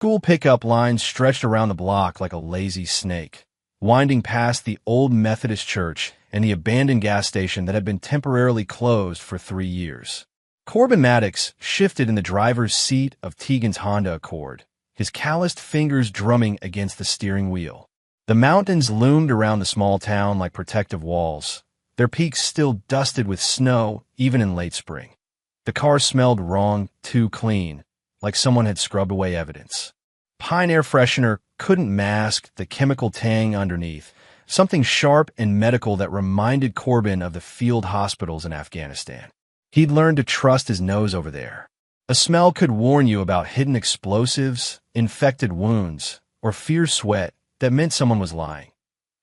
School pickup lines stretched around the block like a lazy snake, winding past the old Methodist church and the abandoned gas station that had been temporarily closed for 3 years. Corbin Maddox shifted in the driver's seat of Tegan's Honda Accord, his calloused fingers drumming against the steering wheel. The mountains loomed around the small town like protective walls, their peaks still dusted with snow even in late spring. The car smelled wrong, too clean, like someone had scrubbed away evidence. Pine air freshener couldn't mask the chemical tang underneath, something sharp and medical that reminded Corbin of the field hospitals in Afghanistan. He'd learned to trust his nose over there. A smell could warn you about hidden explosives, infected wounds, or fierce sweat that meant someone was lying.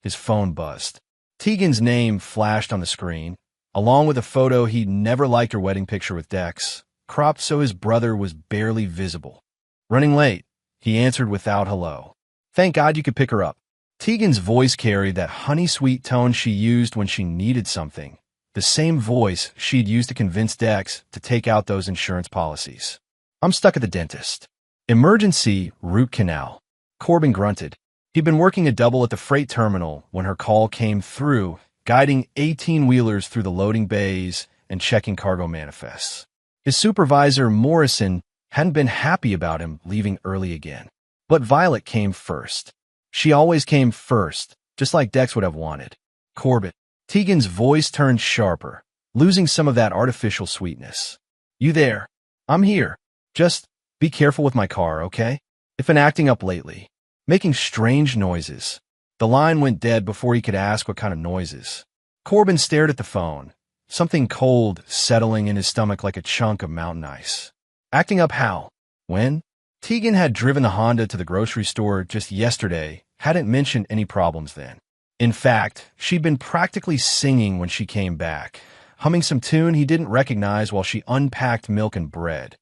His phone buzzed. Tegan's name flashed on the screen, along with a photo he'd never liked her wedding picture with Dex, cropped so his brother was barely visible. "Running late," he answered without hello. "Thank God you could pick her up." Tegan's voice carried that honey-sweet tone she used when she needed something, the same voice she'd used to convince Dex to take out those insurance policies. "I'm stuck at the dentist." "Emergency root canal," Corbin grunted. He'd been working a double at the freight terminal when her call came through, guiding 18-wheelers through the loading bays and checking cargo manifests. His supervisor, Morrison, hadn't been happy about him leaving early again. But Violet came first. She always came first, just like Dex would have wanted. "Corbett." Tegan's voice turned sharper, losing some of that artificial sweetness. "You there?" "I'm here. Just be careful with my car, okay? I've been acting up lately, making strange noises." The line went dead before he could ask what kind of noises. Corbin stared at the phone, something cold settling in his stomach like a chunk of mountain ice. "Acting up how? When?" Tegan had driven the Honda to the grocery store just yesterday, hadn't mentioned any problems then. In fact, she'd been practically singing when she came back, humming some tune he didn't recognize while she unpacked milk and bread.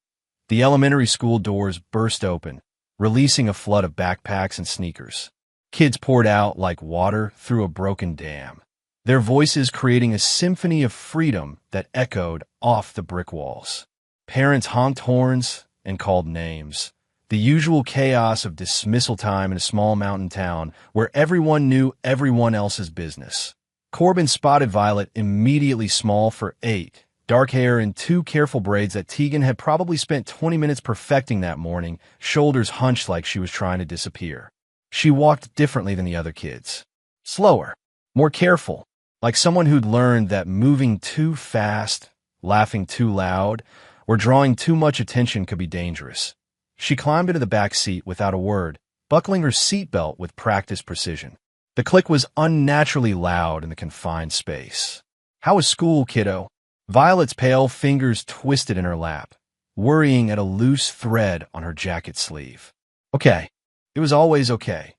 The elementary school doors burst open, releasing a flood of backpacks and sneakers. Kids poured out like water through a broken dam, their voices creating a symphony of freedom that echoed off the brick walls. Parents honked horns and called names. The usual chaos of dismissal time in a small mountain town where everyone knew everyone else's business. Corbin spotted Violet immediately small for 8, dark hair and 2 careful braids that Tegan had probably spent 20 minutes perfecting that morning, shoulders hunched like she was trying to disappear. She walked differently than the other kids. Slower, more careful, like someone who'd learned that moving too fast, laughing too loud, or drawing too much attention could be dangerous. She climbed into the back seat without a word, buckling her seatbelt with practiced precision. The click was unnaturally loud in the confined space. "How was school, kiddo?" Violet's pale fingers twisted in her lap, worrying at a loose thread on her jacket sleeve. "Okay. It was always okay.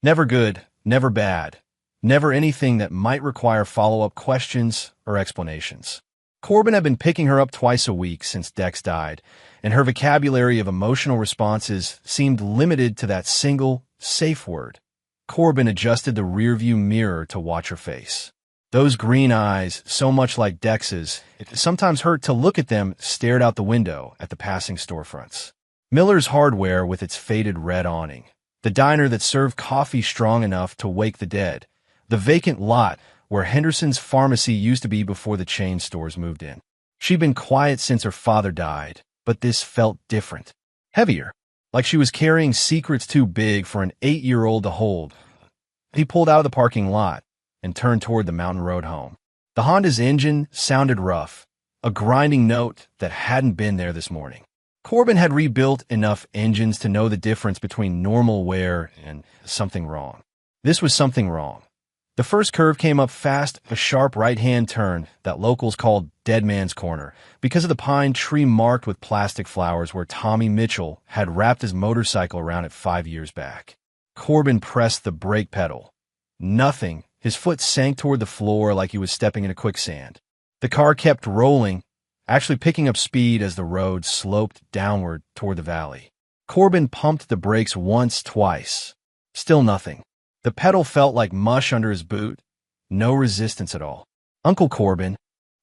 Never good, never bad, never anything that might require follow-up questions or explanations." Corbin had been picking her up twice a week since Dex died, and her vocabulary of emotional responses seemed limited to that single, safe word. Corbin adjusted the rearview mirror to watch her face. Those green eyes, so much like Dex's, it sometimes hurt to look at them, stared out the window at the passing storefronts. Miller's Hardware with its faded red awning, the diner that served coffee strong enough to wake the dead, the vacant lot where Henderson's Pharmacy used to be before the chain stores moved in. She'd been quiet since her father died, but this felt different. Heavier, like she was carrying secrets too big for an 8-year-old to hold. He pulled out of the parking lot and turned toward the mountain road home. The Honda's engine sounded rough, a grinding note that hadn't been there this morning. Corbin had rebuilt enough engines to know the difference between normal wear and something wrong. This was something wrong. The first curve came up fast, a sharp right-hand turn that locals called Dead Man's Corner because of the pine tree marked with plastic flowers where Tommy Mitchell had wrapped his motorcycle around it 5 years back. Corbin pressed the brake pedal. Nothing. His foot sank toward the floor like he was stepping into quicksand. The car kept rolling, actually picking up speed as the road sloped downward toward the valley. Corbin pumped the brakes once, twice. Still nothing. The pedal felt like mush under his boot. No resistance at all. "Uncle Corbin."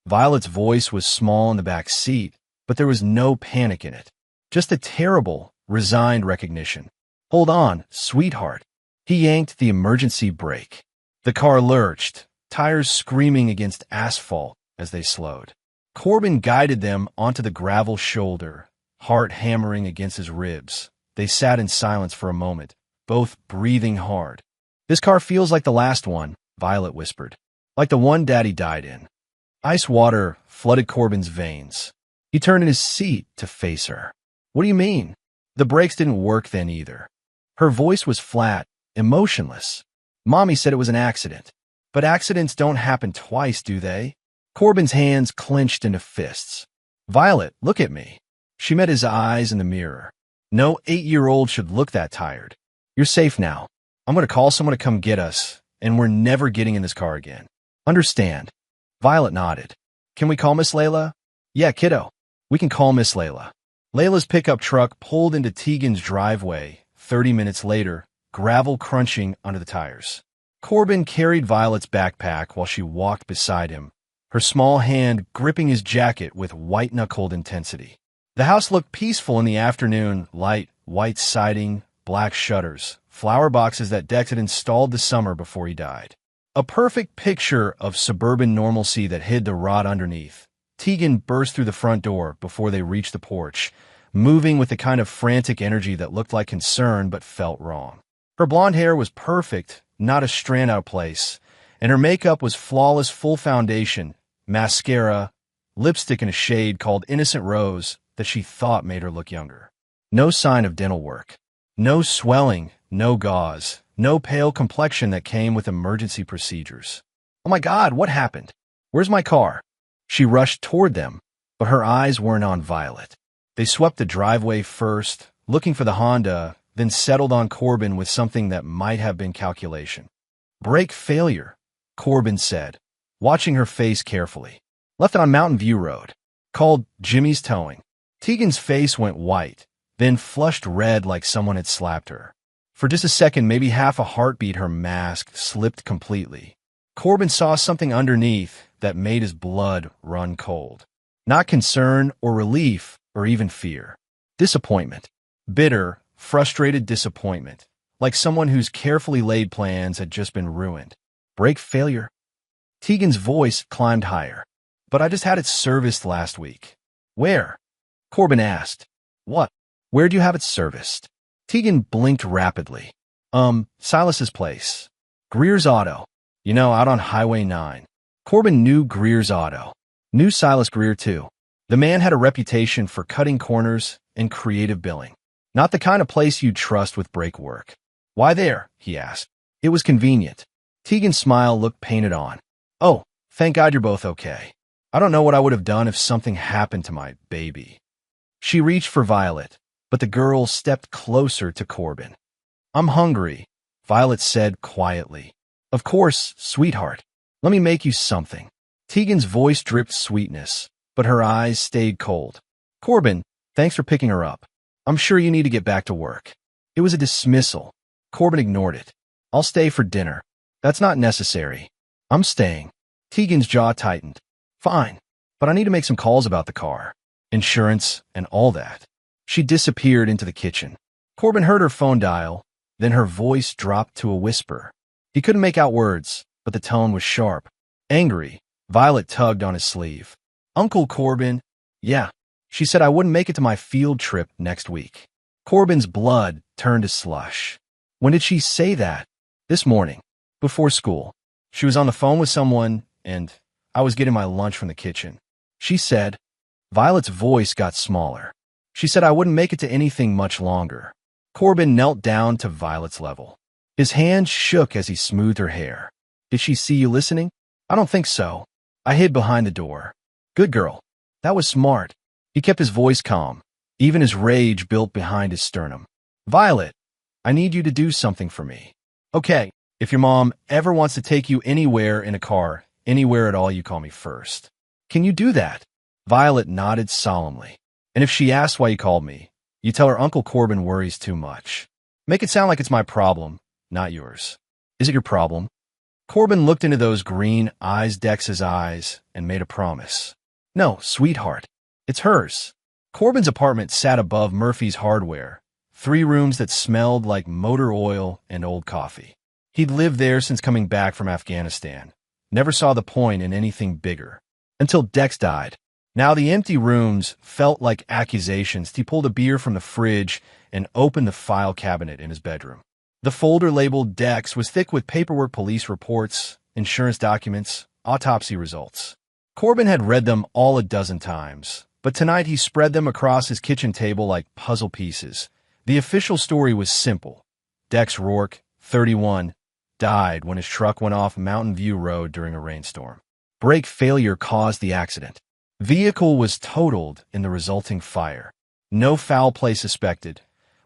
Violet's voice was small in the back seat, but there was no panic in it. Just a terrible, resigned recognition. "Hold on, sweetheart." He yanked the emergency brake. The car lurched, tires screaming against asphalt as they slowed. Corbin guided them onto the gravel shoulder, heart hammering against his ribs. They sat in silence for a moment, both breathing hard. "This car feels like the last one," Violet whispered. "Like the one Daddy died in." Ice water flooded Corbin's veins. He turned in his seat to face her. "What do you mean?" The brakes didn't work then either. Her voice was flat, emotionless. "Mommy said it was an accident. But accidents don't happen twice, do they?" Corbin's hands clenched into fists. "Violet, look at me." She met his eyes in the mirror. "No 8-year-old should look that tired. You're safe now. I'm going to call someone to come get us, and we're never getting in this car again. Understand?" Violet nodded. "Can we call Miss Layla?" "Yeah, kiddo. We can call Miss Layla." Layla's pickup truck pulled into Tegan's driveway. 30 minutes later, gravel crunching under the tires. Corbin carried Violet's backpack while she walked beside him, her small hand gripping his jacket with white-knuckled intensity. The house looked peaceful in the afternoon, light, white siding, black shutters, flower boxes that Dex had installed the summer before he died. A perfect picture of suburban normalcy that hid the rot underneath. Tegan burst through the front door before they reached the porch, moving with the kind of frantic energy that looked like concern but felt wrong. Her blonde hair was perfect, not a strand out of place, and her makeup was flawless, full foundation, mascara, lipstick in a shade called Innocent Rose that she thought made her look younger. No sign of dental work. No swelling, no gauze, no pale complexion that came with emergency procedures. "Oh my God, what happened? Where's my car?" She rushed toward them, but her eyes weren't on Violet. They swept the driveway first, looking for the Honda, then settled on Corbin with something that might have been calculation. "Brake failure," Corbin said, watching her face carefully. "Left on Mountain View Road. Called Jimmy's Towing." Tegan's face went white, then flushed red like someone had slapped her. For just a second, maybe half a heartbeat, her mask slipped completely. Corbin saw something underneath that made his blood run cold. Not concern or relief or even fear. Disappointment. Bitter, frustrated disappointment, like someone whose carefully laid plans had just been ruined. "Brake failure?" Tegan's voice climbed higher. "But I just had it serviced last week." "Where?" Corbin asked. "What? Where'd you have it serviced?" Tegan blinked rapidly. Silas's place. Greer's Auto. Out on Highway 9. Corbin knew Greer's Auto. Knew Silas Greer, too. The man had a reputation for cutting corners and creative billing. Not the kind of place you'd trust with brake work. "Why there?" he asked. "It was convenient." Tegan's smile looked painted on. "Oh, thank God you're both okay. I don't know what I would have done if something happened to my baby." She reached for Violet, but the girl stepped closer to Corbin. "I'm hungry," Violet said quietly. "Of course, sweetheart. Let me make you something." Tegan's voice dripped sweetness, but her eyes stayed cold. "Corbin, thanks for picking her up. I'm sure you need to get back to work." It was a dismissal. Corbin ignored it. "I'll stay for dinner." "That's not necessary." "I'm staying." Tegan's jaw tightened. "Fine, but I need to make some calls about the car. Insurance and all that." She disappeared into the kitchen. Corbin heard her phone dial, then her voice dropped to a whisper. He couldn't make out words, but the tone was sharp. Angry. Violet tugged on his sleeve. "Uncle Corbin." "Yeah." She said I wouldn't make it to my field trip next week. Corbin's blood turned to slush. "When did she say that?" "This morning. Before school. She was on the phone with someone, and I was getting my lunch from the kitchen. She said." Violet's voice got smaller. "She said I wouldn't make it to anything much longer." Corbin knelt down to Violet's level. His hand shook as he smoothed her hair. "Did she see you listening?" "I don't think so. I hid behind the door." "Good girl. That was smart." He kept his voice calm, even his rage built behind his sternum. "Violet, I need you to do something for me." "Okay, if your mom ever wants to take you anywhere in a car, anywhere at all, you call me first." "Can you do that?" Violet nodded solemnly. "And if she asks why you called me, you tell her Uncle Corbin worries too much. Make it sound like it's my problem, not yours." "Is it your problem?" Corbin looked into those green eyes, Dex's eyes, and made a promise. "No, sweetheart. It's hers." Corbin's apartment sat above Murphy's Hardware, 3 rooms that smelled like motor oil and old coffee. He'd lived there since coming back from Afghanistan. Never saw the point in anything bigger. Until Dex died. Now the empty rooms felt like accusations. He pulled a beer from the fridge and opened the file cabinet in his bedroom. The folder labeled Dex was thick with paperwork, police reports, insurance documents, autopsy results. Corbin had read them all a dozen times, but tonight he spread them across his kitchen table like puzzle pieces. The official story was simple. Dex Rourke, 31, died when his truck went off Mountain View Road during a rainstorm. Brake failure caused the accident. Vehicle was totaled in the resulting fire. No foul play suspected,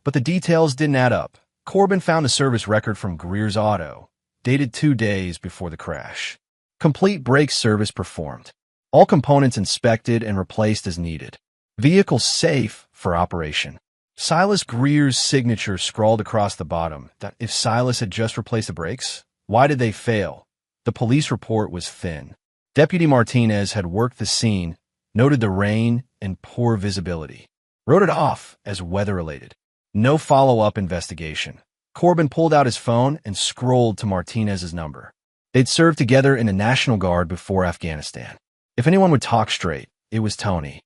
but the details didn't add up. Corbin found a service record from Greer's Auto, dated 2 days before the crash. Complete brake service performed. All components inspected and replaced as needed. Vehicle safe for operation. Silas Greer's signature scrawled across the bottom. That if Silas had just replaced the brakes, why did they fail? The police report was thin. Deputy Martinez had worked the scene, noted the rain and poor visibility. Wrote it off as weather-related. No follow-up investigation. Corbin pulled out his phone and scrolled to Martinez's number. They'd served together in the National Guard before Afghanistan. If anyone would talk straight, it was Tony.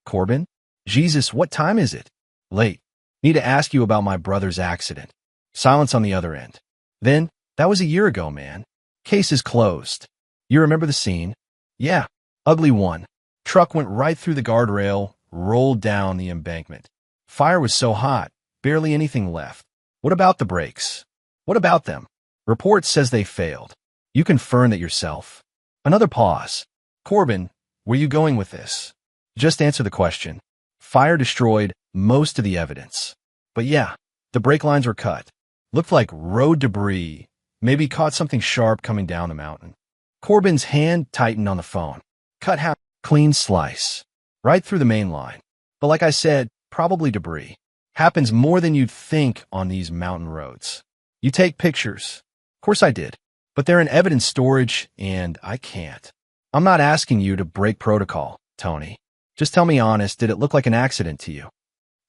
Corbin? Jesus, what time is it? Late. Need to ask you about my brother's accident. Silence on the other end. Then, that was a year ago, man. Case is closed. You remember the scene? Yeah. Ugly one. Truck went right through the guardrail, rolled down the embankment. Fire was so hot, barely anything left. What about the brakes? What about them? Report says they failed. You confirm that yourself. Another pause. Corbin, where you going with this? Just answer the question. Fire destroyed most of the evidence. But yeah, the brake lines were cut. Looked like road debris. Maybe caught something sharp coming down the mountain. Corbin's hand tightened on the phone. Cut half, clean slice. Right through the main line. But like I said, probably debris. Happens more than you'd think on these mountain roads. You take pictures. Of course I did. But they're in evidence storage, and I can't. I'm not asking you to break protocol, Tony. Just tell me honest, did it look like an accident to you?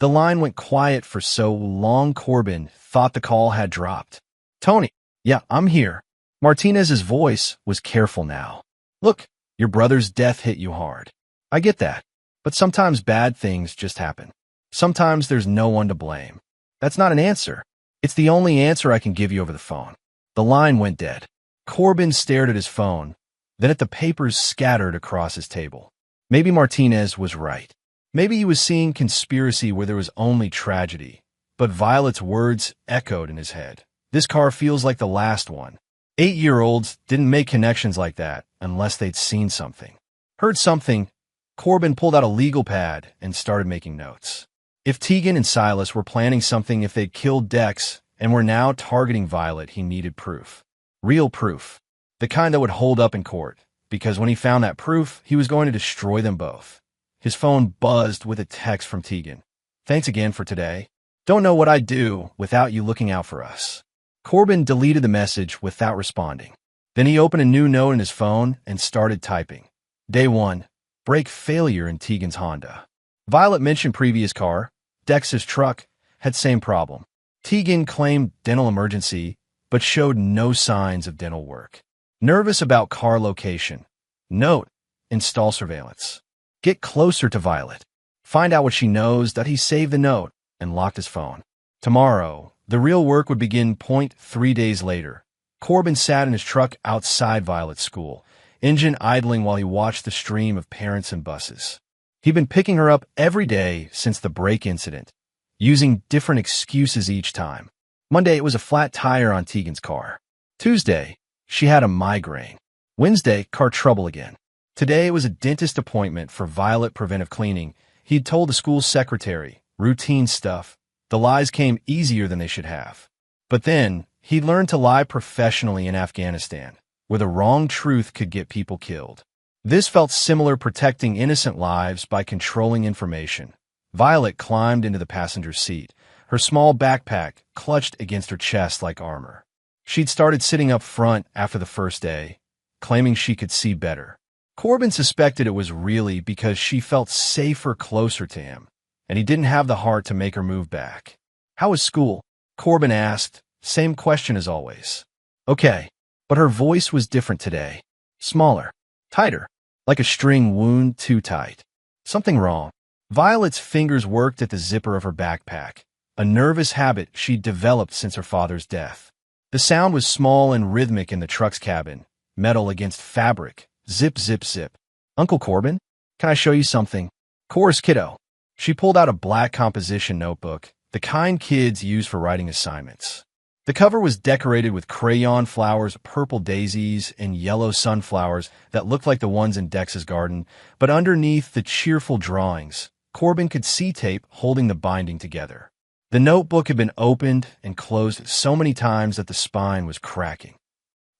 The line went quiet for so long Corbin thought the call had dropped. Tony, yeah, I'm here. Martinez's voice was careful now. Look, your brother's death hit you hard. I get that. But sometimes bad things just happen. Sometimes there's no one to blame. That's not an answer. It's the only answer I can give you over the phone. The line went dead. Corbin stared at his phone, then at the papers scattered across his table. Maybe Martinez was right. Maybe he was seeing conspiracy where there was only tragedy. But Violet's words echoed in his head. This car feels like the last one. 8-year-olds didn't make connections like that unless they'd seen something. Heard something. Corbin pulled out a legal pad and started making notes. If Tegan and Silas were planning something, if they'd killed Dex and were now targeting Violet, he needed proof. Real proof. The kind that would hold up in court. Because when he found that proof, he was going to destroy them both. His phone buzzed with a text from Tegan. Thanks again for today. Don't know what I'd do without you looking out for us. Corbin deleted the message without responding. Then he opened a new note in his phone and started typing. Day 1. Brake failure in Tegan's Honda. Violet mentioned previous car. Dex's truck had same problem. Tegan claimed dental emergency, but showed no signs of dental work. Nervous about car location. Note, install surveillance. Get closer to Violet. Find out what she knows. That he saved the note and locked his phone. Tomorrow, the real work would begin. 3 days later. Corbin sat in his truck outside Violet's school, engine idling while he watched the stream of parents and buses. He'd been picking her up every day since the brake incident, using different excuses each time. Monday, it was a flat tire on Tegan's car. Tuesday, she had a migraine. Wednesday, car trouble again. Today, it was a dentist appointment for Violet preventive cleaning. He'd told the school secretary, routine stuff. The lies came easier than they should have. But then, he learned to lie professionally in Afghanistan, where the wrong truth could get people killed. This felt similar, protecting innocent lives by controlling information. Violet climbed into the passenger seat, her small backpack clutched against her chest like armor. She'd started sitting up front after the first day, claiming she could see better. Corbin suspected it was really because she felt safer closer to him, and he didn't have the heart to make her move back. How was school? Corbin asked, same question as always. Okay, but her voice was different today. Smaller, tighter, like a string wound too tight. Something wrong. Violet's fingers worked at the zipper of her backpack, a nervous habit she'd developed since her father's death. The sound was small and rhythmic in the truck's cabin, metal against fabric, zip, zip, zip. Uncle Corbin, can I show you something? Course, kiddo. She pulled out a black composition notebook, the kind kids use for writing assignments. The cover was decorated with crayon flowers, purple daisies, and yellow sunflowers that looked like the ones in Dex's garden, but underneath the cheerful drawings, Corbin could see tape holding the binding together. The notebook had been opened and closed so many times that the spine was cracking.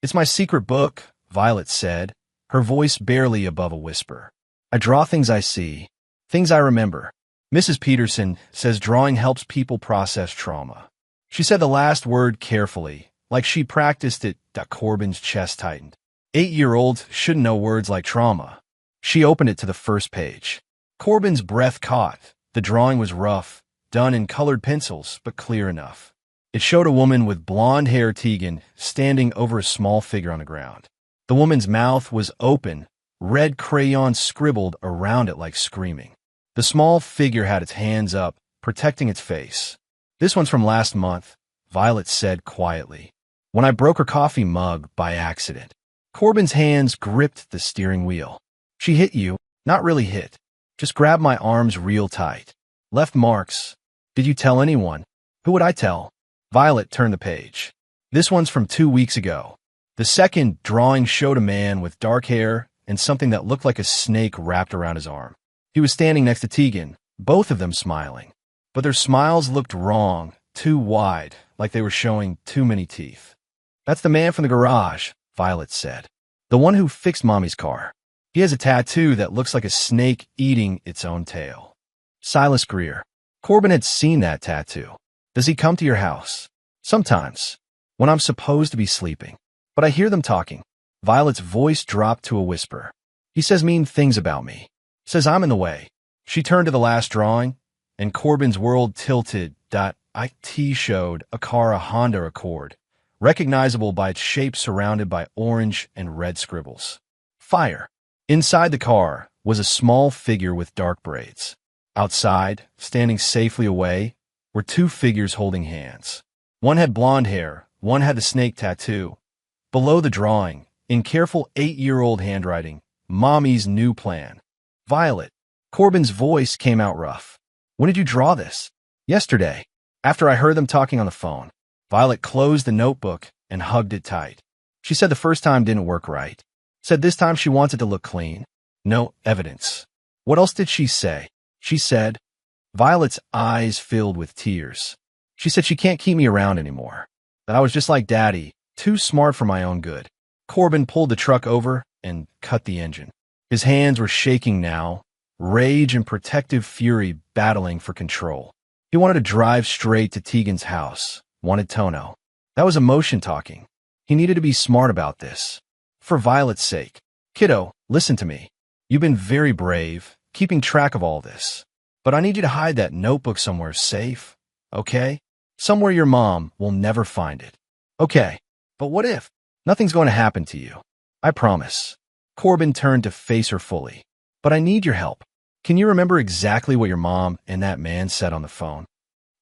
It's my secret book, Violet said, her voice barely above a whisper. I draw things I see, things I remember. Mrs. Peterson says drawing helps people process trauma. She said the last word carefully, like she practiced it. Corbin's chest tightened. 8-year-olds shouldn't know words like trauma. She opened it to the first page. Corbin's breath caught. The drawing was rough, done in colored pencils, but clear enough. It showed a woman with blonde hair, Tegan, standing over a small figure on the ground. The woman's mouth was open, red crayon scribbled around it like screaming. The small figure had its hands up, protecting its face. This one's from last month, Violet said quietly, when I broke her coffee mug by accident. Corbin's hands gripped the steering wheel. She hit you, not really hit, just grabbed my arms real tight. Left marks. Did you tell anyone? Who would I tell? Violet turned the page. This one's from 2 weeks ago. The second drawing showed a man with dark hair and something that looked like a snake wrapped around his arm. He was standing next to Tegan, both of them smiling. But their smiles looked wrong, too wide, like they were showing too many teeth. That's the man from the garage, Violet said. The one who fixed Mommy's car. He has a tattoo that looks like a snake eating its own tail. Silas Greer. Corbin had seen that tattoo. Does he come to your house? Sometimes, when I'm supposed to be sleeping. But I hear them talking. Violet's voice dropped to a whisper. He says mean things about me. Says I'm in the way. She turned to the last drawing, and Corbin's world tilted. It showed a car, a Honda Accord, recognizable by its shape surrounded by orange and red scribbles. Fire. Inside the car was a small figure with dark braids. Outside, standing safely away, were 2 figures holding hands. One had blonde hair, one had the snake tattoo. Below the drawing, in careful 8-year-old handwriting, Mommy's new plan. Violet. Corbin's voice came out rough. When did you draw this? Yesterday, after I heard them talking on the phone. Violet closed the notebook and hugged it tight. She said the first time didn't work right. Said this time she wants it to look clean. No evidence. What else did she say? She said, Violet's eyes filled with tears. She said she can't keep me around anymore. That I was just like Daddy, too smart for my own good. Corbin pulled the truck over and cut the engine. His hands were shaking now, rage and protective fury battling for control. He wanted to drive straight to Tegan's house, wanted Tono. That was emotion talking. He needed to be smart about this. For Violet's sake. Kiddo, listen to me. You've been very brave, keeping track of all this. But I need you to hide that notebook somewhere safe, okay? Somewhere your mom will never find it. Okay, but what if? Nothing's going to happen to you. I promise. Corbin turned to face her fully. But I need your help. Can you remember exactly what your mom and that man said on the phone?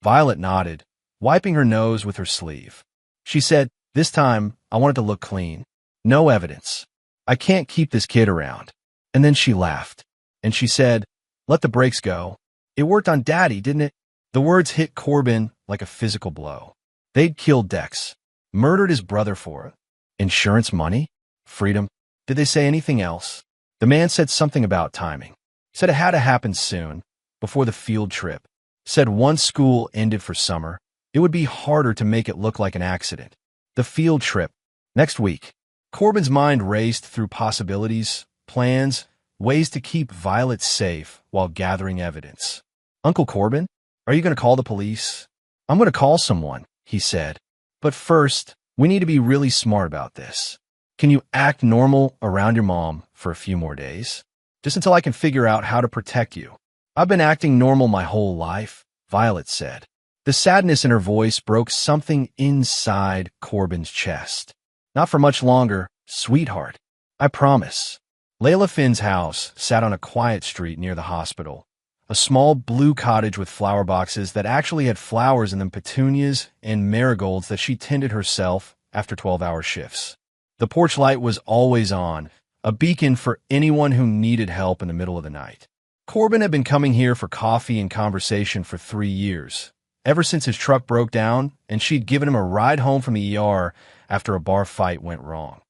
Violet nodded, wiping her nose with her sleeve. She said, this time, I want it to look clean. No evidence. I can't keep this kid around. And then she laughed. And she said, let the brakes go. It worked on Daddy, didn't it? The words hit Corbin like a physical blow. They'd killed Dex, murdered his brother for it. Insurance money? Freedom? Did they say anything else? The man said something about timing. Said it had to happen soon, before the field trip. Said once school ended for summer, it would be harder to make it look like an accident. The field trip. Next week. Corbin's mind raced through possibilities, plans, ways to keep Violet safe while gathering evidence. Uncle Corbin, are you going to call the police? I'm going to call someone, he said. But first, we need to be really smart about this. Can you act normal around your mom for a few more days? Just until I can figure out how to protect you. I've been acting normal my whole life, Violet said. The sadness in her voice broke something inside Corbin's chest. Not for much longer, sweetheart. I promise. Layla Finn's house sat on a quiet street near the hospital. A small blue cottage with flower boxes that actually had flowers in them, petunias and marigolds that she tended herself after 12-hour shifts. The porch light was always on, a beacon for anyone who needed help in the middle of the night. Corbin had been coming here for coffee and conversation for 3 years, ever since his truck broke down and she'd given him a ride home from the ER after a bar fight went wrong.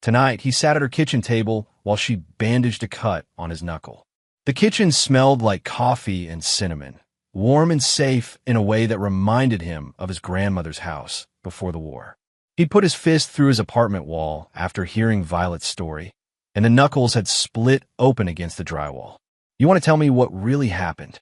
Tonight, he sat at her kitchen table while she bandaged a cut on his knuckle. The kitchen smelled like coffee and cinnamon, warm and safe in a way that reminded him of his grandmother's house before the war. He'd put his fist through his apartment wall after hearing Violet's story, and the knuckles had split open against the drywall. You want to tell me what really happened?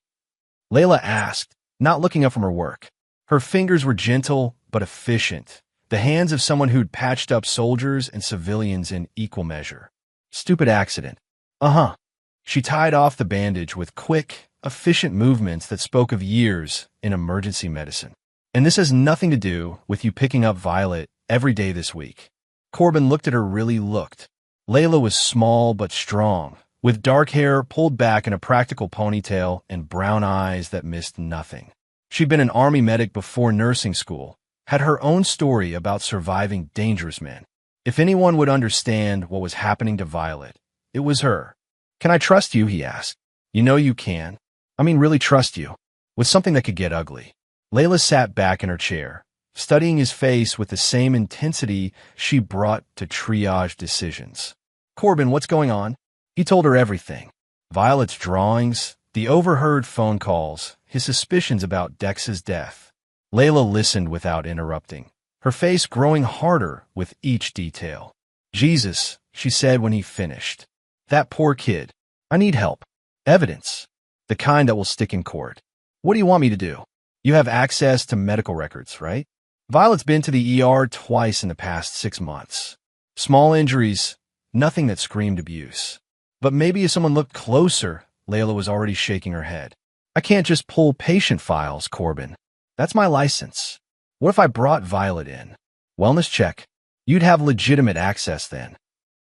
Layla asked, not looking up from her work. Her fingers were gentle but efficient, the hands of someone who'd patched up soldiers and civilians in equal measure. Stupid accident. Uh-huh. She tied off the bandage with quick, efficient movements that spoke of years in emergency medicine. And this has nothing to do with you picking up Violet every day this week. Corbin looked at her. Layla was small but strong, with dark hair pulled back in a practical ponytail and brown eyes that missed nothing. She'd been an Army medic before nursing school, had her own story about surviving dangerous men. If anyone would understand what was happening to Violet, it was her. Can I trust you? He asked. You know you can. I mean, really trust you. With something that could get ugly. Layla sat back in her chair, studying his face with the same intensity she brought to triage decisions. Corbin, what's going on? He told her everything. Violet's drawings, the overheard phone calls, his suspicions about Dex's death. Layla listened without interrupting, her face growing harder with each detail. Jesus, she said when he finished. That poor kid. I need help. Evidence. The kind that will stick in court. What do you want me to do? You have access to medical records, right? Violet's been to the ER twice in the past 6 months. Small injuries, nothing that screamed abuse. But maybe if someone looked closer, Layla was already shaking her head. I can't just pull patient files, Corbin. That's my license. What if I brought Violet in? Wellness check. You'd have legitimate access then.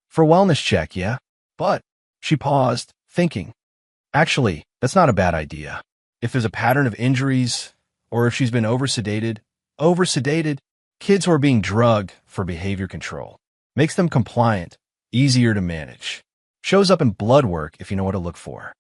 For wellness check, yeah? But, she paused, thinking. Actually, that's not a bad idea. If there's a pattern of injuries, or if she's been oversedated, kids who are being drugged for behavior control. Makes them compliant, easier to manage. Shows up in blood work if you know what to look for.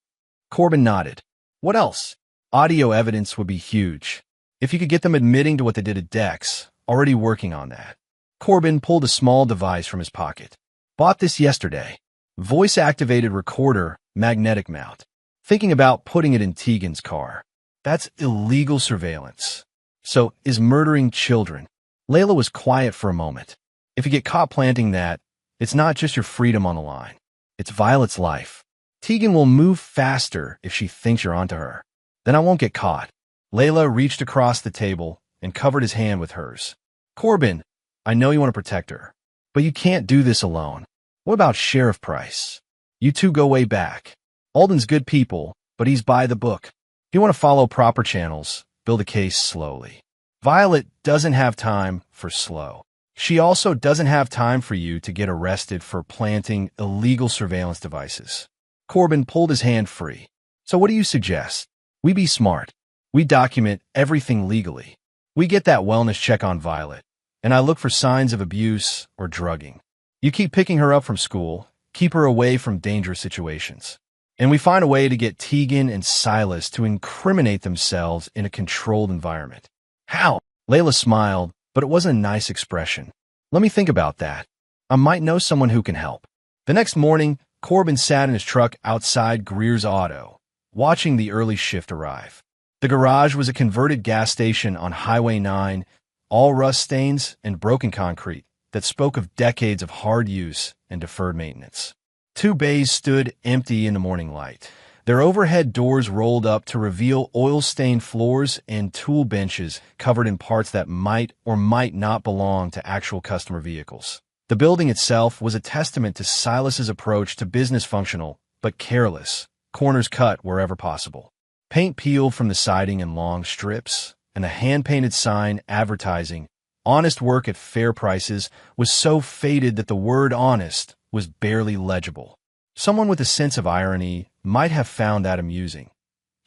Corbin nodded. What else? Audio evidence would be huge. If you could get them admitting to what they did at Dex, already working on that. Corbin pulled a small device from his pocket. Bought this yesterday. Voice-activated recorder, magnetic mount. Thinking about putting it in Tegan's car. That's illegal surveillance. So, is murdering children. Layla was quiet for a moment. If you get caught planting that, it's not just your freedom on the line. It's Violet's life. Tegan will move faster if she thinks you're onto her. Then I won't get caught. Layla reached across the table and covered his hand with hers. Corbin, I know you want to protect her, but you can't do this alone. What about Sheriff Price? You two go way back. Alden's good people, but he's by the book. If you want to follow proper channels, build a case slowly. Violet doesn't have time for slow. She also doesn't have time for you to get arrested for planting illegal surveillance devices. Corbin pulled his hand free. So what do you suggest? We be smart. We document everything legally. We get that wellness check on Violet, and I look for signs of abuse or drugging. You keep picking her up from school, keep her away from dangerous situations. And we find a way to get Tegan and Silas to incriminate themselves in a controlled environment. How? Layla smiled, but it wasn't a nice expression. Let me think about that. I might know someone who can help. The next morning, Corbin sat in his truck outside Greer's Auto, watching the early shift arrive. The garage was a converted gas station on Highway 9, all rust stains and broken concrete that spoke of decades of hard use and deferred maintenance. 2 bays stood empty in the morning light, their overhead doors rolled up to reveal oil-stained floors and tool benches covered in parts that might or might not belong to actual customer vehicles. The building itself was a testament to Silas's approach to business, functional but careless, corners cut wherever possible. Paint peeled from the siding in long strips, and the hand-painted sign advertising honest work at fair prices was so faded that the word honest was barely legible. Someone with a sense of irony might have found that amusing.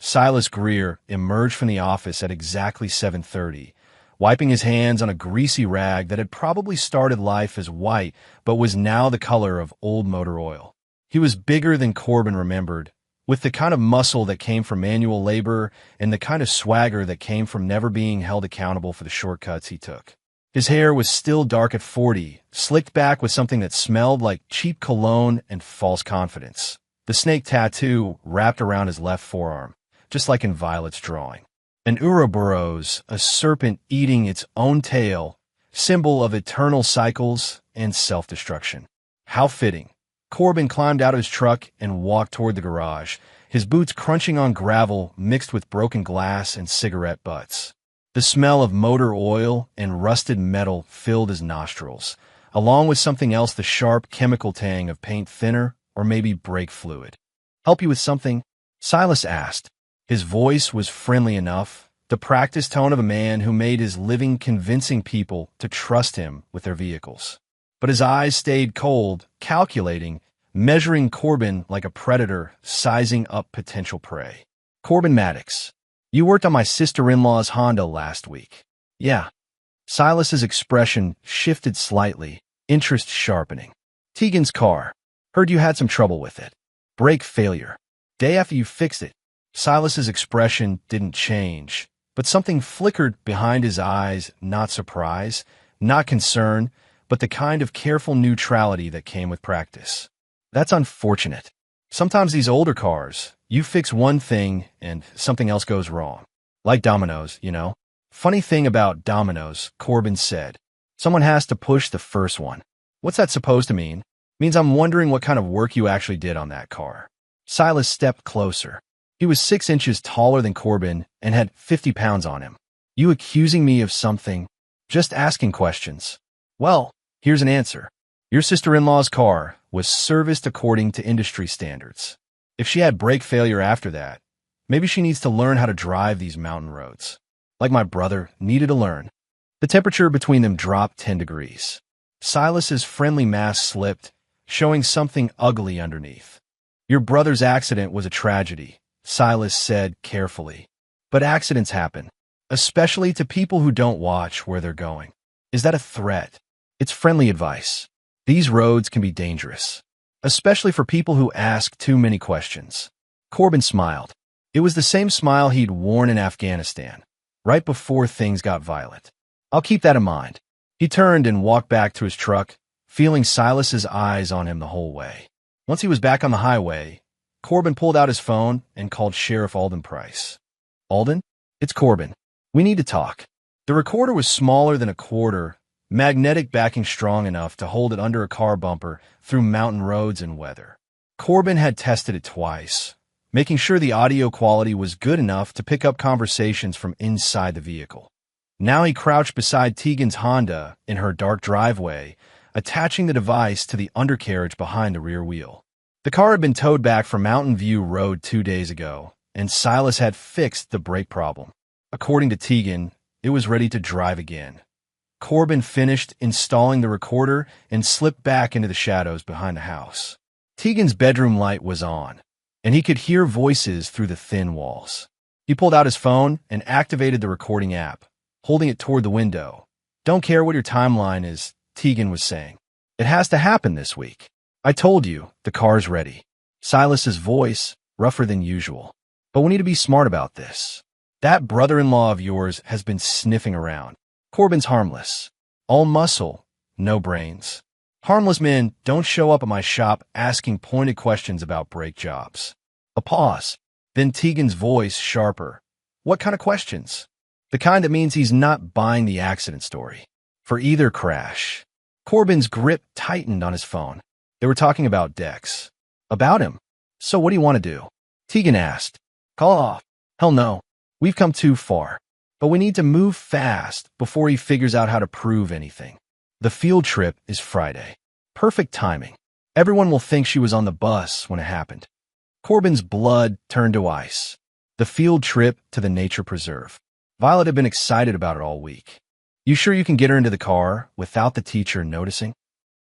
Silas Greer emerged from the office at exactly 7:30, wiping his hands on a greasy rag that had probably started life as white but was now the color of old motor oil. He was bigger than Corbin remembered, with the kind of muscle that came from manual labor and the kind of swagger that came from never being held accountable for the shortcuts he took. His hair was still dark at 40, slicked back with something that smelled like cheap cologne and false confidence. The snake tattoo wrapped around his left forearm, just like in Violet's drawing. An Ouroboros, a serpent eating its own tail, symbol of eternal cycles and self-destruction. How fitting. Corbin climbed out of his truck and walked toward the garage, his boots crunching on gravel mixed with broken glass and cigarette butts. The smell of motor oil and rusted metal filled his nostrils, along with something else, the sharp chemical tang of paint thinner or maybe brake fluid. "Help you with something?" Silas asked. His voice was friendly enough, the practiced tone of a man who made his living convincing people to trust him with their vehicles. But his eyes stayed cold, calculating, measuring Corbin like a predator sizing up potential prey. "Corbin Maddox, you worked on my sister-in-law's Honda last week." "Yeah." Silas's expression shifted slightly, interest sharpening. "Tegan's car. Heard you had some trouble with it. Brake failure. Day after you fixed it." Silas's expression didn't change, but something flickered behind his eyes, not surprise, not concern, but the kind of careful neutrality that came with practice. "That's unfortunate. Sometimes these older cars, you fix one thing and something else goes wrong. Like dominoes, you know." "Funny thing about dominoes," Corbin said. "Someone has to push the first one." "What's that supposed to mean?" "Means I'm wondering what kind of work you actually did on that car." Silas stepped closer. He was 6 inches taller than Corbin and had 50 pounds on him. "You accusing me of something?" "Just asking questions." "Well, here's an answer. Your sister-in-law's car was serviced according to industry standards. If she had brake failure after that, maybe she needs to learn how to drive these mountain roads. Like my brother needed to learn." The temperature between them dropped 10 degrees. Silas's friendly mask slipped, showing something ugly underneath. "Your brother's accident was a tragedy," Silas said carefully. "But accidents happen, especially to people who don't watch where they're going." "Is that a threat?" "It's friendly advice. These roads can be dangerous, especially for people who ask too many questions." Corbin smiled. It was the same smile he'd worn in Afghanistan, right before things got violent. "I'll keep that in mind." He turned and walked back to his truck, feeling Silas's eyes on him the whole way. Once he was back on the highway, Corbin pulled out his phone and called Sheriff Alden Price. "Alden? It's Corbin. We need to talk." The recorder was smaller than a quarter, magnetic backing strong enough to hold it under a car bumper through mountain roads and weather. Corbin had tested it twice, making sure the audio quality was good enough to pick up conversations from inside the vehicle. Now he crouched beside Tegan's Honda in her dark driveway, attaching the device to the undercarriage behind the rear wheel. The car had been towed back from Mountain View Road 2 days ago, and Silas had fixed the brake problem. According to Tegan, it was ready to drive again. Corbin finished installing the recorder and slipped back into the shadows behind the house. Tegan's bedroom light was on, and he could hear voices through the thin walls. He pulled out his phone and activated the recording app, holding it toward the window. "Don't care what your timeline is," Tegan was saying. "It has to happen this week. I told you, the car's ready." Silas's voice, rougher than usual. "But we need to be smart about this. That brother-in-law of yours has been sniffing around. Corbin's harmless. All muscle, no brains. Harmless men don't show up at my shop asking pointed questions about brake jobs." A pause. Then Tegan's voice sharper. "What kind of questions?" "The kind that means he's not buying the accident story for either crash." Corbin's grip tightened on his phone. They were talking about Dex. "About him? So what do you want to do?" Tegan asked. "Call off." "Hell no. We've come too far. But we need to move fast before he figures out how to prove anything. The field trip is Friday. Perfect timing. Everyone will think she was on the bus when it happened." Corbin's blood turned to ice. The field trip to the nature preserve. Violet had been excited about it all week. You sure you can get her into the car without the teacher noticing?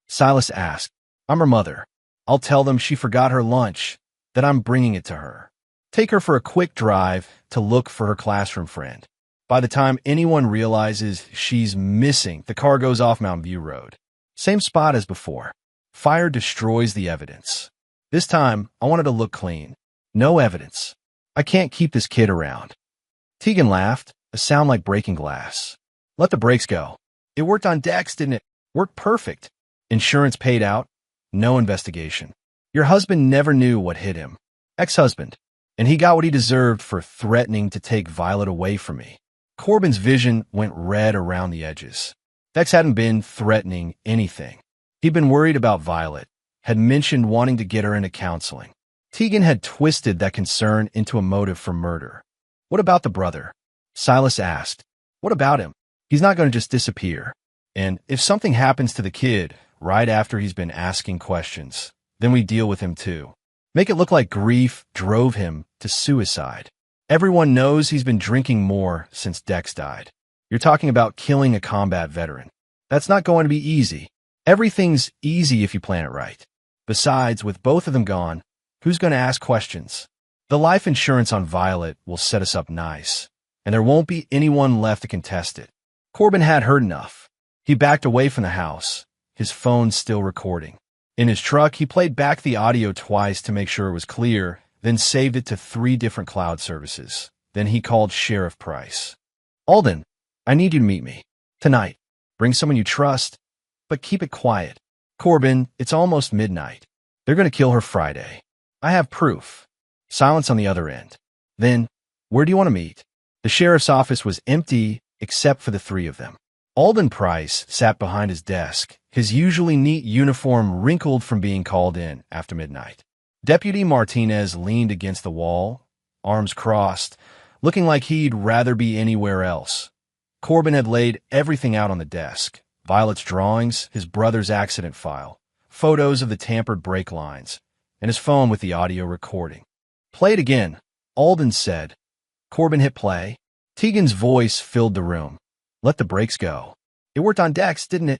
Silas asked. I'm her mother. I'll tell them she forgot her lunch, that I'm bringing it to her. Take her for a quick drive to look for her classroom friend. By the time anyone realizes she's missing, the car goes off Mountain View Road. Same spot as before. Fire destroys the evidence. This time, I wanted to look clean. No evidence. I can't keep this kid around. Tegan laughed, a sound like breaking glass. Let the brakes go. It worked on Dex, didn't it? Worked perfect. Insurance paid out. No investigation. Your husband never knew what hit him. Ex-husband. And he got what he deserved for threatening to take Violet away from me. Corbin's vision went red around the edges. Dex hadn't been threatening anything. He'd been worried about Violet, had mentioned wanting to get her into counseling. Tegan had twisted that concern into a motive for murder. What about the brother? Silas asked. What about him? He's not going to just disappear. And if something happens to the kid right after he's been asking questions, then we deal with him too. Make it look like grief drove him to suicide. Everyone knows he's been drinking more since Dex died. You're talking about killing a combat veteran. That's not going to be easy. Everything's easy if you plan it right. Besides, with both of them gone, who's going to ask questions? The life insurance on Violet will set us up nice, and there won't be anyone left to contest it. Corbin had heard enough. He backed away from the house, his phone still recording. In his truck, he played back the audio twice to make sure it was clear, then saved it to 3 different cloud services. Then he called Sheriff Price. Alden, I need you to meet me. Tonight. Bring someone you trust, but keep it quiet. Corbin, it's almost midnight. They're going to kill her Friday. I have proof. Silence on the other end. Then, where do you want to meet? The sheriff's office was empty except for the 3 of them. Alden Price sat behind his desk, his usually neat uniform wrinkled from being called in after midnight. Deputy Martinez leaned against the wall, arms crossed, looking like he'd rather be anywhere else. Corbin had laid everything out on the desk. Violet's drawings, his brother's accident file, photos of the tampered brake lines, and his phone with the audio recording. Play it again, Alden said. Corbin hit play. Tegan's voice filled the room. Let the brakes go. It worked on Dex, didn't it?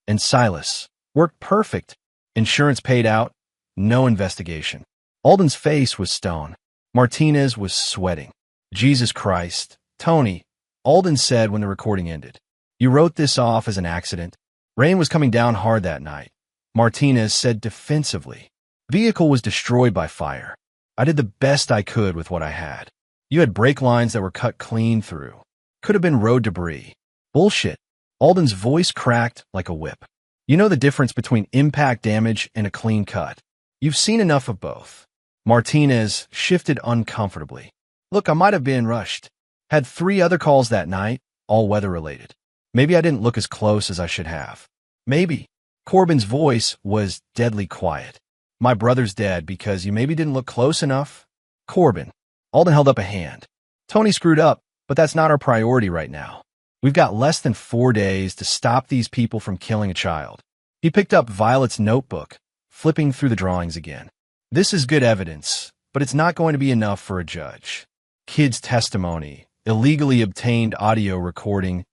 And Silas. Worked perfect. Insurance paid out. No investigation. Alden's face was stone. Martinez was sweating. Jesus Christ. Tony, Alden said when the recording ended. You wrote this off as an accident. Rain was coming down hard that night. Martinez said defensively. Vehicle was destroyed by fire. I did the best I could with what I had. You had brake lines that were cut clean through. Could have been road debris. Bullshit. Alden's voice cracked like a whip. You know the difference between impact damage and a clean cut. You've seen enough of both. Martinez shifted uncomfortably. Look, I might have been rushed. Had 3 other calls that night, all weather-related. Maybe I didn't look as close as I should have. Maybe. Corbin's voice was deadly quiet. My brother's dead because you maybe didn't look close enough. Corbin. Alden held up a hand. Tony screwed up, but that's not our priority right now. We've got less than 4 days to stop these people from killing a child. He picked up Violet's notebook, flipping through the drawings again. This is good evidence, but it's not going to be enough for a judge. Kid's testimony, illegally obtained audio recording,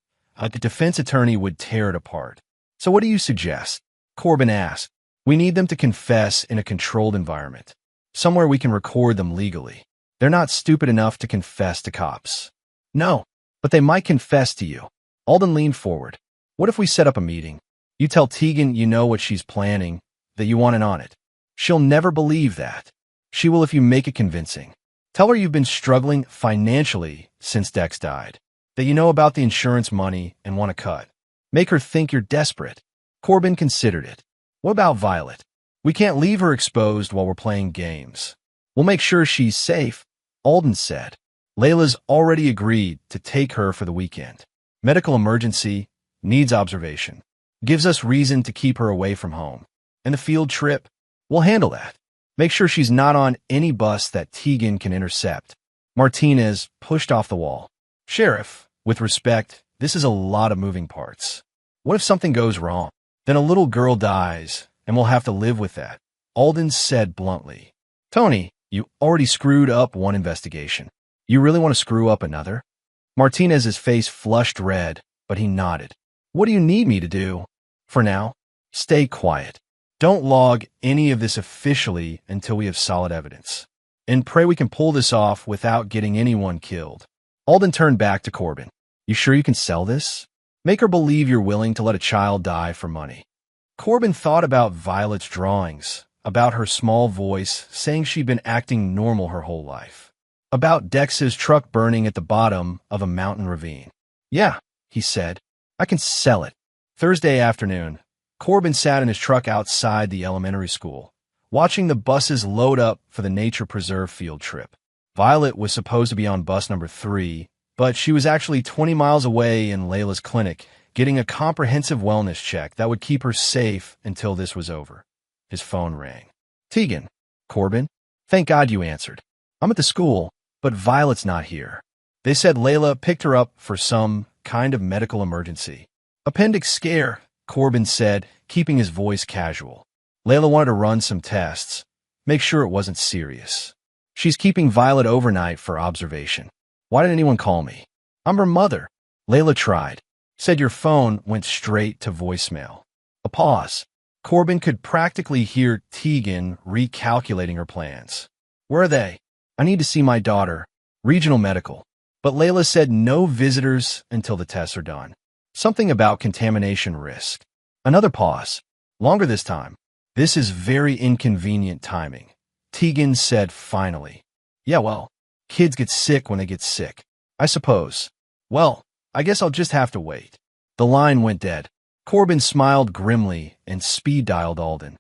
the defense attorney would tear it apart. So what do you suggest? Corbin asked. We need them to confess in a controlled environment, somewhere we can record them legally. They're not stupid enough to confess to cops. No, but they might confess to you. Alden leaned forward. What if we set up a meeting? You tell Tegan you know what she's planning, that you want in on it. She'll never believe that. She will if you make it convincing. Tell her you've been struggling financially since Dex died, that you know about the insurance money and want to cut. Make her think you're desperate. Corbin considered it. What about Violet? We can't leave her exposed while we're playing games. We'll make sure she's safe, Alden said. Layla's already agreed to take her for the weekend. Medical emergency, needs observation. Gives us reason to keep her away from home. And the field trip, we'll handle that. Make sure she's not on any bus that Tegan can intercept. Martinez pushed off the wall. Sheriff, with respect, this is a lot of moving parts. What if something goes wrong? Then a little girl dies, and we'll have to live with that. Alden said bluntly. Tony, you already screwed up one investigation. You really want to screw up another? Martinez's face flushed red, but he nodded. What do you need me to do? For now, stay quiet. Don't log any of this officially until we have solid evidence. And pray we can pull this off without getting anyone killed. Alden turned back to Corbin. You sure you can sell this? Make her believe you're willing to let a child die for money. Corbin thought about Violet's drawings, about her small voice saying she'd been acting normal her whole life, about Dex's truck burning at the bottom of a mountain ravine. Yeah, he said, I can sell it. Thursday afternoon, Corbin sat in his truck outside the elementary school, watching the buses load up for the nature preserve field trip. Violet was supposed to be on bus number 3, but she was actually 20 miles away in Layla's clinic, getting a comprehensive wellness check that would keep her safe until this was over. His phone rang. Tegan. Corbin? Thank God you answered. I'm at the school, but Violet's not here. They said Layla picked her up for some kind of medical emergency. Appendix scare, Corbin said, keeping his voice casual. Layla wanted to run some tests, make sure it wasn't serious. She's keeping Violet overnight for observation. Why didn't anyone call me? I'm her mother. Layla tried. Said your phone went straight to voicemail. A pause. Corbin could practically hear Tegan recalculating her plans. Where are they? I need to see my daughter. Regional medical. But Layla said no visitors until the tests are done. Something about contamination risk. Another pause. Longer this time. This is very inconvenient timing. Tegan said finally. Yeah, well, kids get sick when they get sick. I suppose. Well, I guess I'll just have to wait. The line went dead. Corbin smiled grimly and speed-dialed Alden.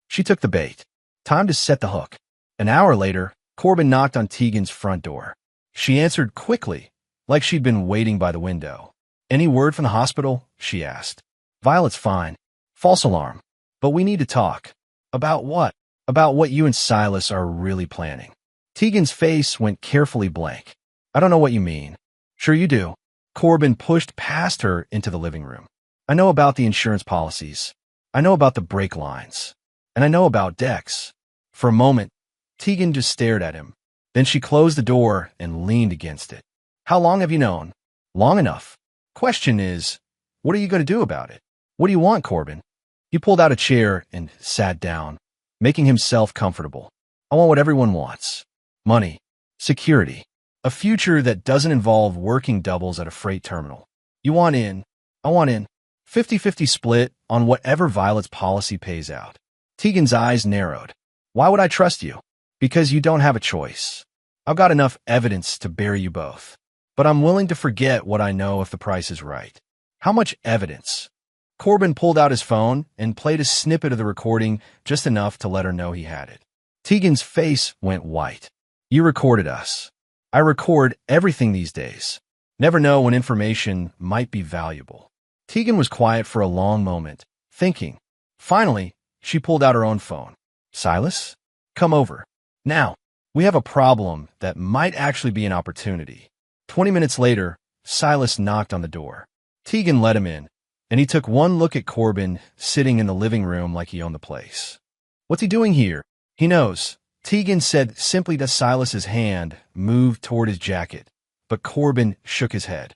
She took the bait. Time to set the hook. An hour later, Corbin knocked on Tegan's front door. She answered quickly, like she'd been waiting by the window. Any word from the hospital? She asked. Violet's fine. False alarm. But we need to talk. About what? About what you and Silas are really planning. Tegan's face went carefully blank. I don't know what you mean. Sure you do. Corbin pushed past her into the living room. I know about the insurance policies. I know about the brake lines. And I know about Dex. For a moment, Tegan just stared at him. Then she closed the door and leaned against it. How long have you known? Long enough. Question is, what are you going to do about it? What do you want, Corbin? He pulled out a chair and sat down, making himself comfortable. I want what everyone wants. Money. Security. A future that doesn't involve working doubles at a freight terminal. You want in. I want in. 50-50 split on whatever Violet's policy pays out. Tegan's eyes narrowed. Why would I trust you? Because you don't have a choice. I've got enough evidence to bury you both. But I'm willing to forget what I know if the price is right. How much evidence? Corbin pulled out his phone and played a snippet of the recording just enough to let her know he had it. Tegan's face went white. You recorded us. I record everything these days. Never know when information might be valuable. Tegan was quiet for a long moment, thinking. Finally, she pulled out her own phone. Silas? Come over. Now, we have a problem that might actually be an opportunity. 20 minutes later, Silas knocked on the door. Tegan let him in, and he took one look at Corbin sitting in the living room like he owned the place. What's he doing here? He knows. Tegan said simply to Silas's hand moved toward his jacket, but Corbin shook his head.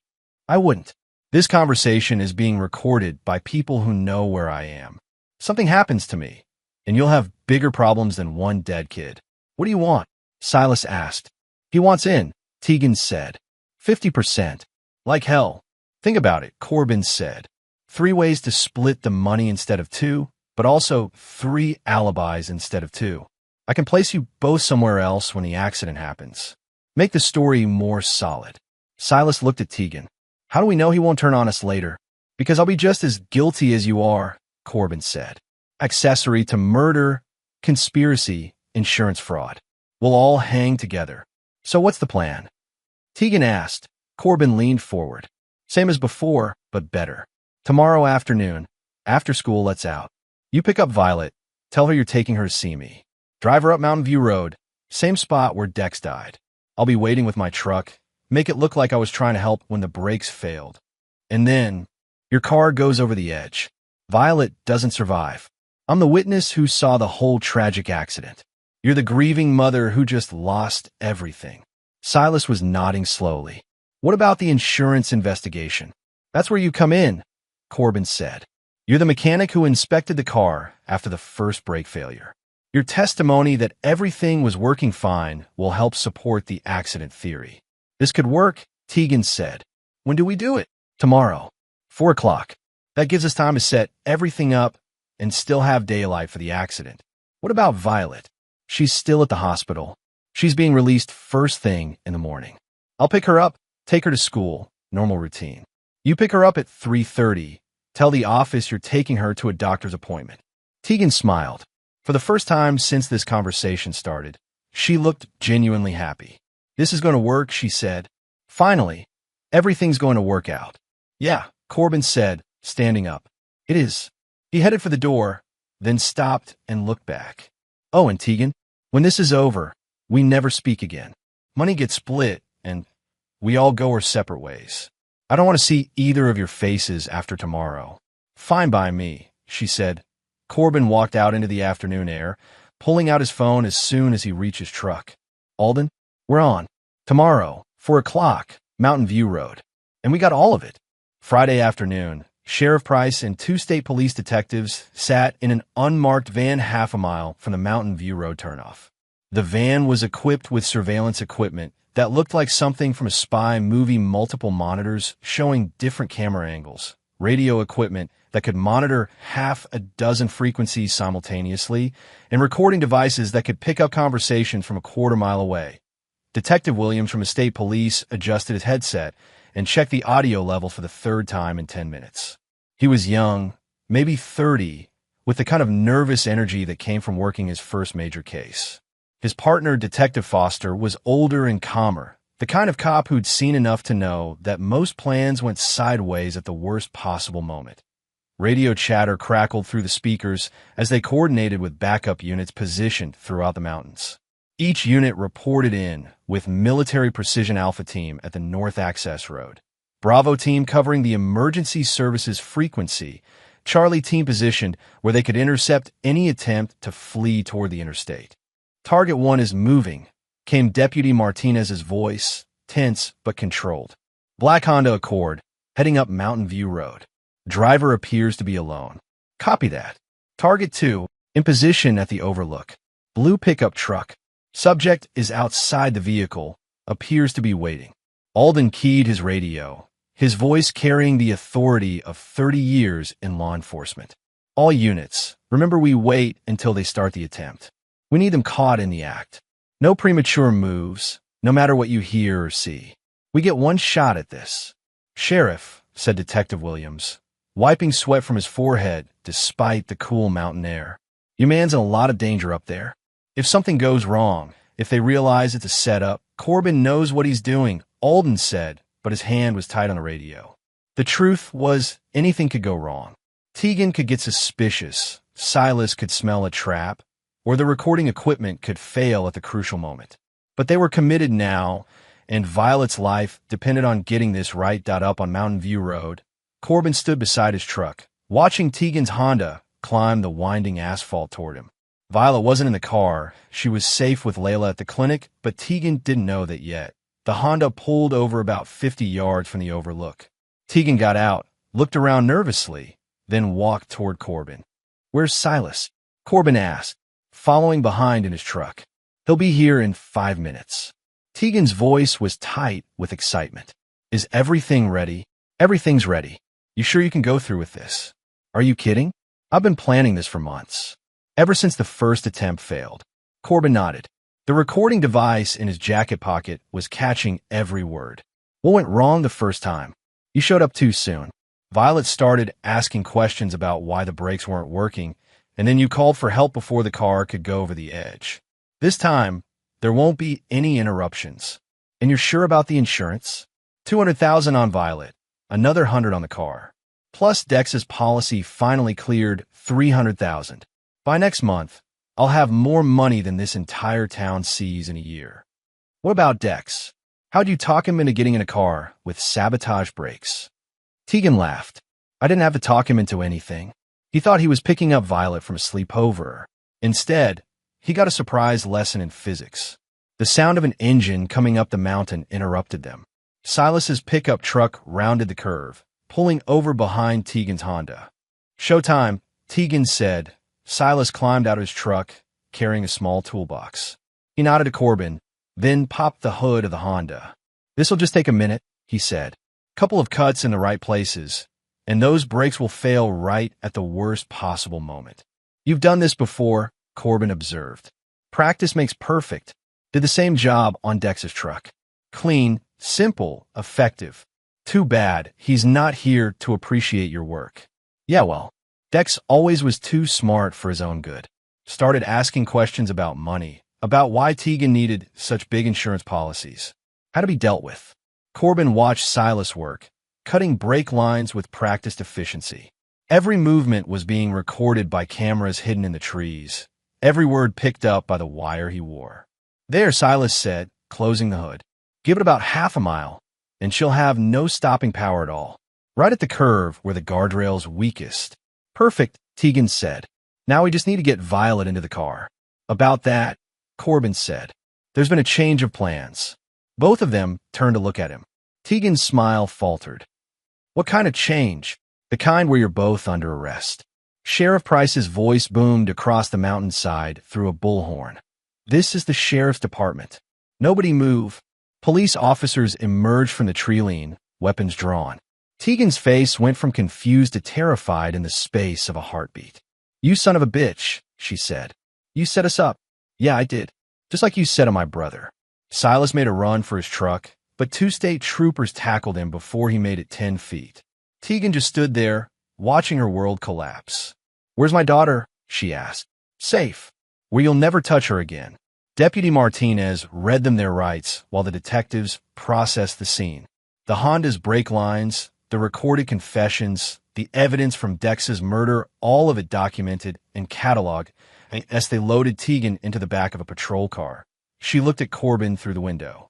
I wouldn't. This conversation is being recorded by people who know where I am. Something happens to me, and you'll have bigger problems than one dead kid. What do you want? Silas asked. He wants in, Tegan said. 50%. Like hell. Think about it, Corbin said. 3 ways to split the money instead of 2, but also 3 alibis instead of 2. I can place you both somewhere else when the accident happens. Make the story more solid. Silas looked at Tegan. How do we know he won't turn on us later? Because I'll be just as guilty as you are, Corbin said. Accessory to murder, conspiracy, insurance fraud. We'll all hang together. So what's the plan? Tegan asked. Corbin leaned forward. Same as before, but better. Tomorrow afternoon, after school lets out. You pick up Violet. Tell her you're taking her to see me. Drive her up Mountain View Road, same spot where Dex died. I'll be waiting with my truck. Make it look like I was trying to help when the brakes failed. And then, your car goes over the edge. Violet doesn't survive. I'm the witness who saw the whole tragic accident. You're the grieving mother who just lost everything. Silas was nodding slowly. What about the insurance investigation? That's where you come in, Corbin said. You're the mechanic who inspected the car after the first brake failure. Your testimony that everything was working fine will help support the accident theory. This could work, Tegan said. When do we do it? Tomorrow. 4 o'clock. That gives us time to set everything up and still have daylight for the accident. What about Violet? She's still at the hospital. She's being released first thing in the morning. I'll pick her up, take her to school, normal routine. You pick her up at 3:30. Tell the office you're taking her to a doctor's appointment. Tegan smiled. For the first time since this conversation started, she looked genuinely happy. This is going to work, she said. Finally, everything's going to work out. Yeah, Corbin said, standing up. It is. He headed for the door, then stopped and looked back. Oh, and Tegan, when this is over, we never speak again. Money gets split, and we all go our separate ways. I don't want to see either of your faces after tomorrow. Fine by me, she said. Corbin walked out into the afternoon air, pulling out his phone as soon as he reached his truck. Alden, we're on. Tomorrow, 4 o'clock, Mountain View Road. And we got all of it. Friday afternoon, Sheriff Price and 2 state police detectives sat in an unmarked van half a mile from the Mountain View Road turnoff. The van was equipped with surveillance equipment that looked like something from a spy movie, multiple monitors showing different camera angles, radio equipment that could monitor half a dozen frequencies simultaneously, and recording devices that could pick up conversations from a quarter-mile away. Detective Williams from the state police adjusted his headset and checked the audio level for the 3rd time in 10 minutes. He was young, maybe 30, with the kind of nervous energy that came from working his first major case. His partner, Detective Foster, was older and calmer, the kind of cop who'd seen enough to know that most plans went sideways at the worst possible moment. Radio chatter crackled through the speakers as they coordinated with backup units positioned throughout the mountains. Each unit reported in with Military Precision Alpha Team at the North Access Road, Bravo Team covering the Emergency Services frequency, Charlie Team positioned where they could intercept any attempt to flee toward the interstate. Target 1 is moving, came Deputy Martinez's voice, tense but controlled. Black Honda Accord, heading up Mountain View Road. Driver appears to be alone. Copy that. Target 2, in position at the overlook. Blue pickup truck. Subject is outside the vehicle, appears to be waiting. Alden keyed his radio, his voice carrying the authority of 30 years in law enforcement. All units, remember we wait until they start the attempt. We need them caught in the act. No premature moves, no matter what you hear or see. We get one shot at this. Sheriff, said Detective Williams, wiping sweat from his forehead despite the cool mountain air. Your man's in a lot of danger up there. If something goes wrong, if they realize it's a setup, Corbin knows what he's doing, Alden said, but his hand was tight on the radio. The truth was, anything could go wrong. Tegan could get suspicious, Silas could smell a trap, or the recording equipment could fail at the crucial moment. But they were committed now, and Violet's life depended on getting this right. Up on Mountain View Road, Corbin stood beside his truck, watching Tegan's Honda climb the winding asphalt toward him. Violet wasn't in the car. She was safe with Layla at the clinic, but Tegan didn't know that yet. The Honda pulled over about 50 yards from the overlook. Tegan got out, looked around nervously, then walked toward Corbin. Where's Silas? Corbin asked, following behind in his truck. He'll be here in 5 minutes. Tegan's voice was tight with excitement. Is everything ready? Everything's ready. You sure you can go through with this? Are you kidding? I've been planning this for months. Ever since the first attempt failed. Corbin nodded. The recording device in his jacket pocket was catching every word. What went wrong the first time? You showed up too soon. Violet started asking questions about why the brakes weren't working, and then you called for help before the car could go over the edge. This time, there won't be any interruptions. And you're sure about the insurance? $200,000 on Violet, another $100 on the car. Plus Dex's policy finally cleared $300,000. By next month, I'll have more money than this entire town sees in a year. What about Dex? How'd you talk him into getting in a car with sabotage brakes? Tegan laughed. I didn't have to talk him into anything. He thought he was picking up Violet from a sleepover. Instead, he got a surprise lesson in physics. The sound of an engine coming up the mountain interrupted them. Silas's pickup truck rounded the curve, pulling over behind Tegan's Honda. "Showtime," Tegan said. Silas climbed out of his truck, carrying a small toolbox. He nodded to Corbin, then popped the hood of the Honda. "This'll just take a minute," he said. "Couple of cuts in the right places, and those brakes will fail right at the worst possible moment." "You've done this before," Corbin observed. "Practice makes perfect." Did the same job on Dex's truck. Clean, simple, effective. "Too bad he's not here to appreciate your work." "Yeah, well, Dex always was too smart for his own good." Started asking questions about money, about why Tegan needed such big insurance policies. Had to be dealt with. Corbin watched Silas work, cutting brake lines with practiced efficiency. Every movement was being recorded by cameras hidden in the trees, every word picked up by the wire he wore. "There," Silas said, closing the hood. "Give it about half a mile, and she'll have no stopping power at all. Right at the curve where the guardrail's weakest." "Perfect," Tegan said. "Now we just need to get Violet into the car." "About that," Corbin said, "there's been a change of plans." Both of them turned to look at him. Tegan's smile faltered. "What kind of change?" "The kind where you're both under arrest." Sheriff Price's voice boomed across the mountainside through a bullhorn. "This is the sheriff's department. Nobody move." Police officers emerged from the tree line, weapons drawn. Tegan's face went from confused to terrified in the space of a heartbeat. "You son of a bitch," she said. "You set us up." "Yeah, I did. Just like you said to my brother." Silas made a run for his truck, but 2 state troopers tackled him before he made it 10 feet. Tegan just stood there, watching her world collapse. "Where's my daughter?" she asked. "Safe. Where you'll never touch her again." Deputy Martinez read them their rights while the detectives processed the scene. The Honda's brake lines, the recorded confessions, the evidence from Dex's murder, all of it documented and cataloged as they loaded Tegan into the back of a patrol car. She looked at Corbin through the window.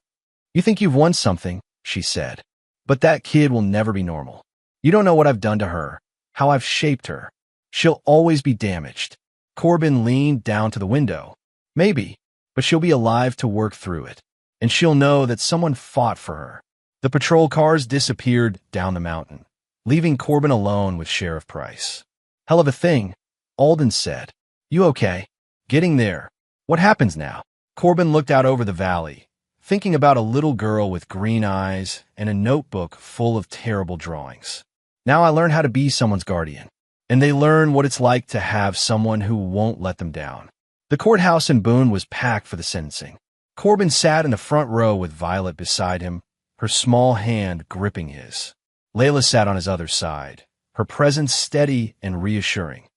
"You think you've won something," she said. "But that kid will never be normal. You don't know what I've done to her, how I've shaped her. She'll always be damaged." Corbin leaned down to the window. "Maybe, but she'll be alive to work through it. And she'll know that someone fought for her." The patrol cars disappeared down the mountain, leaving Corbin alone with Sheriff Price. "Hell of a thing," Alden said. "You okay?" "Getting there. What happens now?" Corbin looked out over the valley, thinking about a little girl with green eyes and a notebook full of terrible drawings. "Now I learn how to be someone's guardian, and they learn what it's like to have someone who won't let them down." The courthouse in Boone was packed for the sentencing. Corbin sat in the front row with Violet beside him, her small hand gripping his. Layla sat on his other side, her presence steady and reassuring.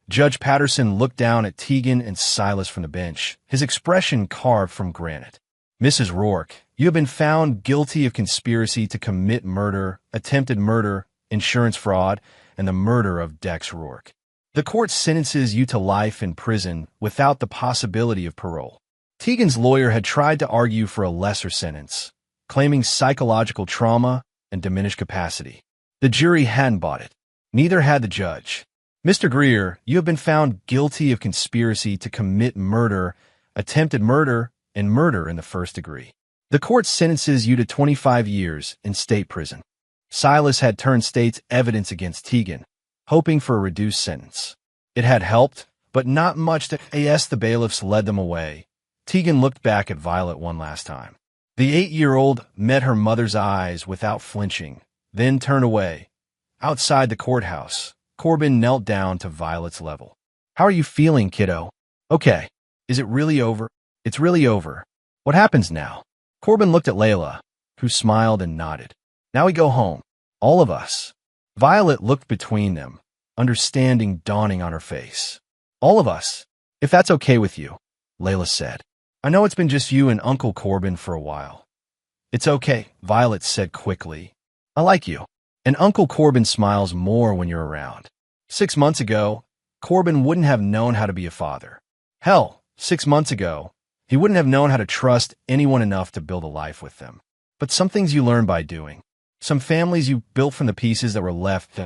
Judge Patterson looked down at Tegan and Silas from the bench, his expression carved from granite. "Mrs. Rourke, you have been found guilty of conspiracy to commit murder, attempted murder, insurance fraud, and the murder of Dex Rourke. The court sentences you to life in prison without the possibility of parole." Tegan's lawyer had tried to argue for a lesser sentence, claiming psychological trauma and diminished capacity. The jury hadn't bought it. Neither had the judge. "Mr. Greer, you have been found guilty of conspiracy to commit murder, attempted murder, and murder in the first degree. The court sentences you to 25 years in state prison." Silas had turned state's evidence against Tegan, hoping for a reduced sentence. It had helped, but not much. As the bailiffs led them away, Tegan looked back at Violet one last time. The 8-year-old met her mother's eyes without flinching, then turned away. Outside the courthouse, Corbin knelt down to Violet's level. "How are you feeling, kiddo?" "Okay. Is it really over?" "It's really over. What happens now?" Corbin looked at Layla, who smiled and nodded. "Now we go home. All of us." Violet looked between them, understanding dawning on her face. "All of us, if that's okay with you," Layla said. "I know it's been just you and Uncle Corbin for a while." "It's okay," Violet said quickly. "I like you. And Uncle Corbin smiles more when you're around. 6 months ago, Corbin wouldn't have known how to be a father. Hell, 6 months ago, he wouldn't have known how to trust anyone enough to build a life with them. But some things you learn by doing. Some families you built from the pieces that were left."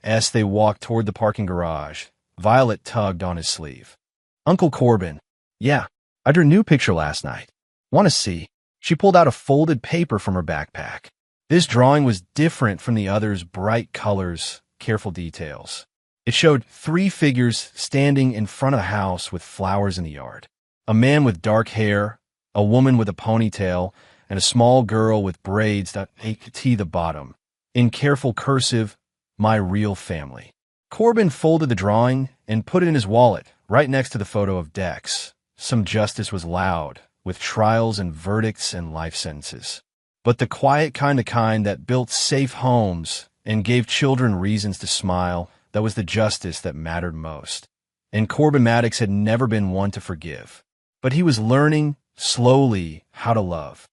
As they walked toward the parking garage, Violet tugged on his sleeve. "Uncle Corbin." "Yeah, I drew a new picture last night. Want to see?" She pulled out a folded paper from her backpack. This drawing was different from the others' bright colors, careful details. It showed three figures standing in front of a house with flowers in the yard. A man with dark hair, a woman with a ponytail, and a small girl with braids that to the bottom. In careful cursive, "My real family." Corbin folded the drawing and put it in his wallet, right next to the photo of Dex. Some justice was loud, with trials and verdicts and life sentences. But the quiet kind that built safe homes and gave children reasons to smile, that was the justice that mattered most. And Corbin Maddox had never been one to forgive. But he was learning, slowly, how to love.